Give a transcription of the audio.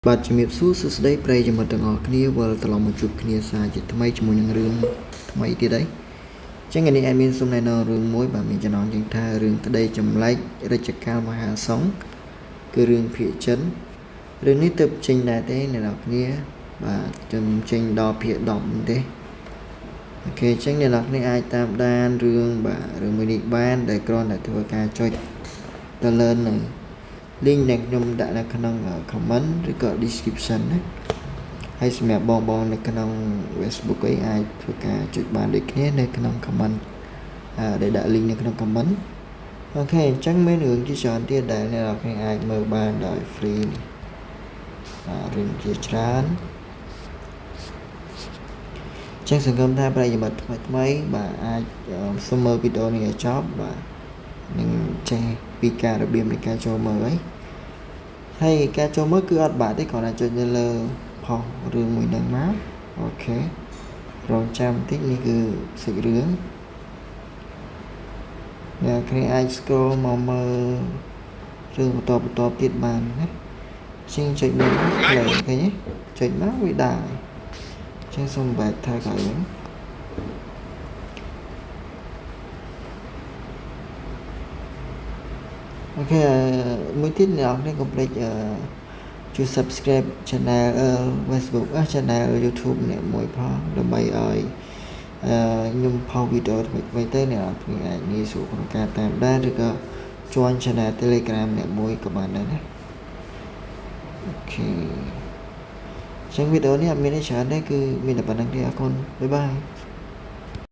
បាទជំរាបសួរសួស្តីប្រិយមិត្តទាំងអស់គ្នាវិលត្រឡប់មកជួបគ្នាសារជាថ្មីជាមួយនឹងរឿងថ្មីទៀតហើយអញ្ចឹងថ្ងៃនេះadminសូមណែនាំរឿងមួយបាទមានចំណងជើងថារឿងក្តីចម្លែករជ្ជកាលមហាសង្ឃគឺរឿងភាគចិនរឿងនេះទើបចេញដែរទេអ្នកនរគ្នាបាទជំចេញដល់ភាគ10ទេអូខេអញ្ចឹងអ្នកនរគ្នាអាចតាមដានរឿងបាទរឿងមួយនេះបានដែលគ្រាន់តែធ្វើការចុចទៅលើនឹងlink ដែលខ្ញុំដាក់នៅក្នុង comment ឬក៏ description ណាហើយសម្រាប់បងនៅក្នុង Facebook អីអាចធ្វើការចុចបានដូចគ្នានៅក្នុង comment ដែលដាក់ link នៅក្នុង comment អូខេអញ្ចឹងមានរឿងជាច្រើនទៀតដែលអ្នកនរគ្នាអាចមើលបានដោយ free រឿងជាច្រើនចឹងសង្ឃឹមថាប្រិយមិត្តថ្មីបាទអាចសូមមើលវីដេអូនេះឲ្យចប់បាទនឹងចេះពីការរបៀបនៃការចូលមើលហើយការចូលមើលគឺអត់បាក់ទេគ្រាន់តែចុចនៅលើផុសរឿងមួយហ្នឹងមកអូខេរងចាំបន្តិចនេះគឺសាច់រឿងអ្នកគ្នាអាច scroll មកមើលរឿងបន្តទៀតបានណាជាងចុចនេះផ្លេឃើញទេចុចមកវាដើរជាងសូមបែកថែក្រោយហ្នឹងអូខេមួយទៀតអ្នកនរកុំភ្លេចជួយ subscribe channel Facebook channel YouTube អ្នកមួយផងដើម្បីឲ្យខ្ញុំផុសវីដេអូថ្មីៗទៅអ្នកនរគ្នាអាចងាយស្រួលក្នុងការតាមដានឬក៏ join channel Telegram អ្នកមួយក៏បានដែរណាអូខេចឹងវីដេអូនេះអត់មានអីច្រើនទេគឺមានតែប៉ុណ្្នឹងទេអរគុណបាយបាយ